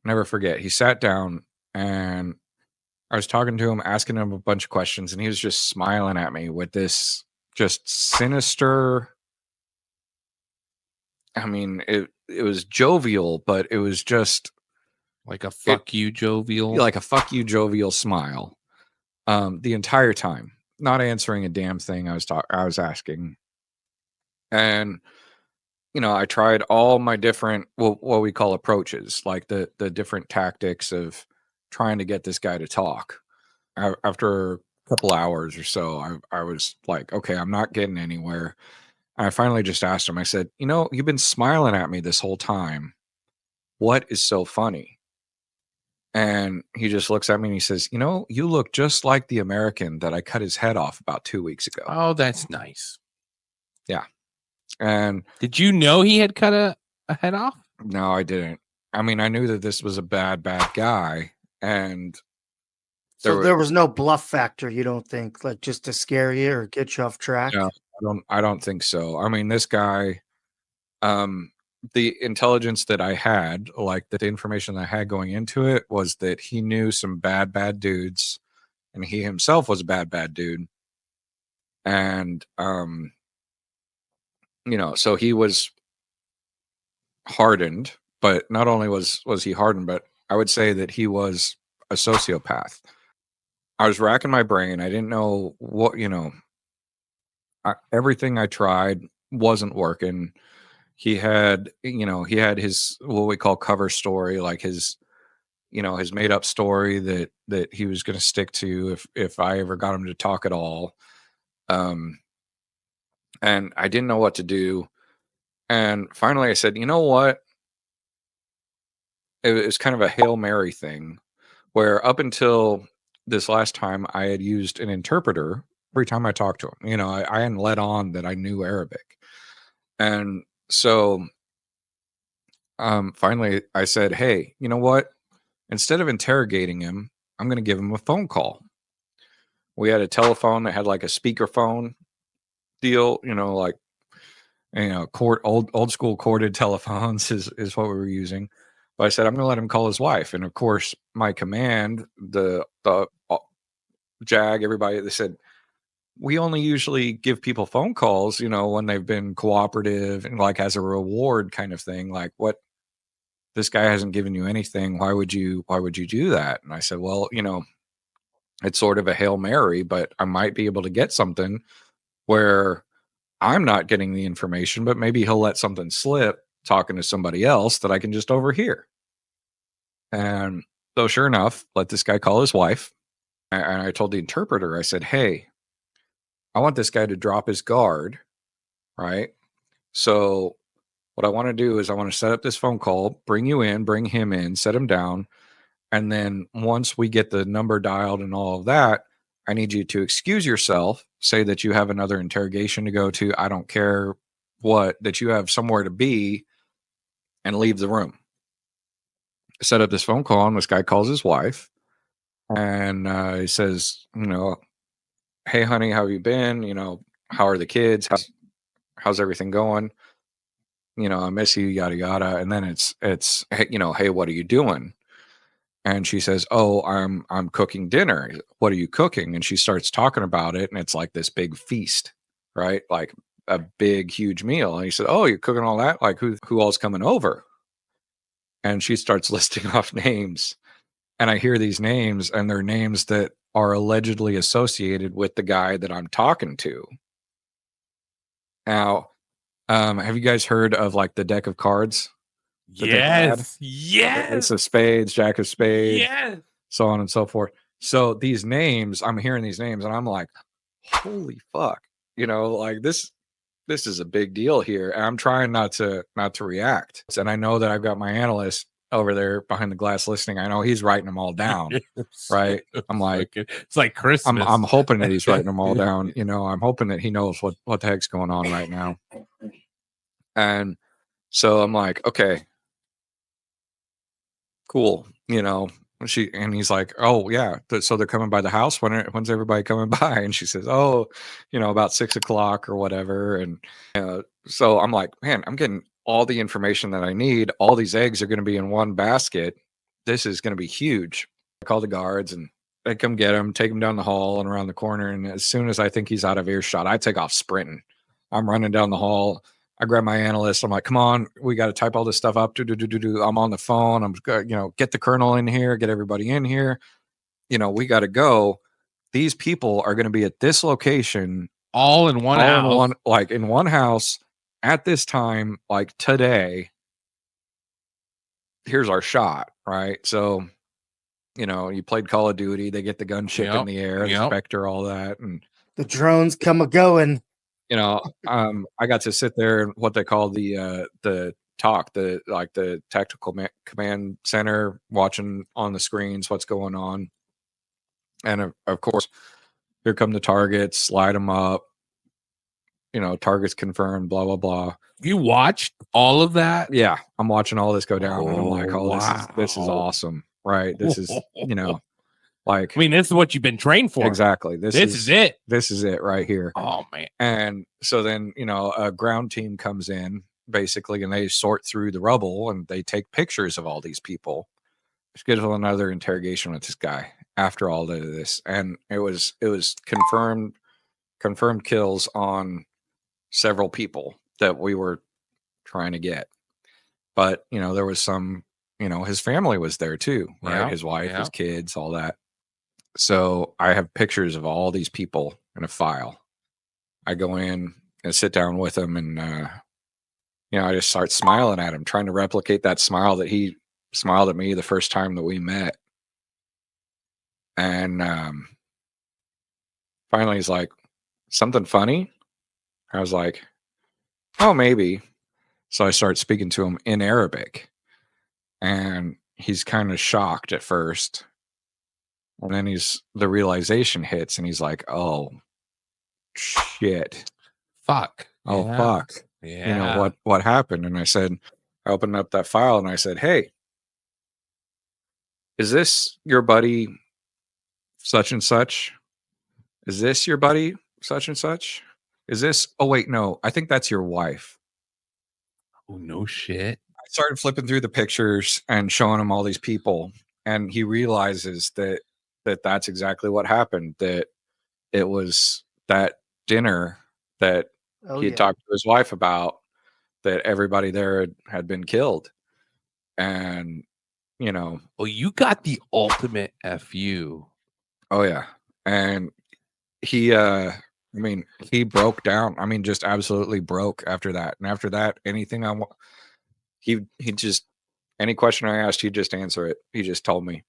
never forget. He sat down and I was talking to him, asking him a bunch of questions, and he was just smiling at me with this just sinister. I mean, it was jovial, but it was just like a fuck you jovial, like a fuck you jovial smile. The entire time, not answering a damn thing I was asking. And I tried all my different what we call approaches, like the different tactics of trying to get this guy to talk. After a couple hours or so, I was like, okay, I'm not getting anywhere. And I finally just asked him, I said, you've been smiling at me this whole time. What is so funny? And he just looks at me and he says, you look just like the American that I cut his head off about 2 weeks ago. Oh, that's nice. Yeah. And did you know he had cut a head off? No, I didn't. I mean, I knew that this was a bad guy. And so there was no bluff factor, you don't think, like just to scare you or get you off track? No, I don't think so. I mean, this guy, the intelligence that I had, like the information that I had going into it, was that he knew some bad dudes, and he himself was a bad dude. And so he was hardened, but not only was he hardened, but I would say that he was a sociopath. I was racking my brain. I didn't know what, everything I tried wasn't working. He had his what we call cover story, like his made up story that he was going to stick to if I ever got him to talk at all. And I didn't know what to do. And finally I said, you know what? It was kind of a Hail Mary thing where up until this last time I had used an interpreter every time I talked to him. I hadn't let on that I knew Arabic. And so finally I said, hey, you know what? Instead of interrogating him, I'm going to give him a phone call. We had a telephone that had like a speakerphone deal, old school corded telephones is what we were using. But I said, I'm going to let him call his wife. And of course, my command, the JAG, everybody, they said, we only usually give people phone calls, when they've been cooperative and like as a reward kind of thing. Like, what, this guy hasn't given you anything. Why would you do that? And I said, well, it's sort of a Hail Mary, but I might be able to get something where I'm not getting the information, but maybe he'll let something slip talking to somebody else that I can just overhear. And so sure enough, let this guy call his wife. And I told the interpreter, I said, hey, I want this guy to drop his guard, right? So what I want to do is I want to set up this phone call, bring you in, bring him in, set him down. And then once we get the number dialed and all of that, I need you to excuse yourself, say that you have another interrogation to go to. I don't care what, that you have somewhere to be, and leave the room. Set up this phone call, and this guy calls his wife, and he says, hey, honey, how have you been? How are the kids? How's everything going? I miss you, yada, yada. And then it's, hey, what are you doing? And she says, oh, I'm cooking dinner. What are you cooking? And she starts talking about it. And it's like this big feast, right? Like a big, huge meal. And he said, oh, you're cooking all that? Like who all's coming over? And she starts listing off names. And I hear these names, and they're names that are allegedly associated with the guy that I'm talking to. Now, have you guys heard of like the deck of cards? Yes. Ace of spades, jack of spades, so on and so forth. So these names, I'm hearing these names, and I'm like, holy fuck. Like this is a big deal here. And I'm trying not to react. And I know that I've got my analyst over there behind the glass listening. I know he's writing them all down. Right. I'm like, it's like Christmas. I'm hoping that he's writing them all down. I'm hoping that he knows what the heck's going on right now. And so I'm like, okay, cool. He's like, oh yeah. So they're coming by the house. When's everybody coming by? And she says, oh, about 6:00 or whatever. And so I'm like, man, I'm getting all the information that I need. All these eggs are going to be in one basket. this is going to be huge. I call the guards and they come get him, take him down the hall and around the corner. And as soon as I think he's out of earshot, I take off sprinting. I'm running down the hall. I grab my analyst. I'm like, come on, we got to type all this stuff up. I'm on the phone. I'm, get the colonel in here, get everybody in here. We got to go. These people are going to be at this location, all in one house, in one house at this time, like today. Here's our shot, right? So, you played Call of Duty. They get the gunship in the air, the Spectre, all that, and the drones come a going. I got to sit there in what they call the talk, the tactical command center, watching on the screens what's going on, and of course, here come the targets, slide them up. Targets confirmed, blah blah blah. You watched all of that? Yeah, I'm watching all this go down, and I'm like, this is awesome, right? This is like, I mean, this is what you've been trained for. Exactly. This is it. This is it right here. Oh man. And so then, a ground team comes in basically, and they sort through the rubble and they take pictures of all these people. Schedule another interrogation with this guy after all of this. And it was confirmed kills on several people that we were trying to get. But, there was some, his family was there too, right? Yeah, his wife, his kids, all that. So I have pictures of all these people in a file. I go in and sit down with him, and I just start smiling at him, trying to replicate that smile that he smiled at me the first time that we met. And finally, he's like, "Something funny?" I was like, "Oh, maybe." So I start speaking to him in Arabic, and he's kind of shocked at first. And then the realization hits, and he's like, "Oh, shit. Fuck. Oh, fuck. Yeah. What happened?" And I opened up that file and I said, "Hey, is this your buddy such and such? Is this your buddy such and such? Is this, oh wait, no, I think that's your wife." Oh, no shit. I started flipping through the pictures and showing him all these people. And he realizes that's exactly what happened, that it was that dinner that he had talked to his wife about, that everybody there had been killed. And, well, you got the ultimate FU. Oh yeah. And he he broke down. I mean, just absolutely broke after that. And after that, anything he just, any question I asked, he'd just answer it. He just told me.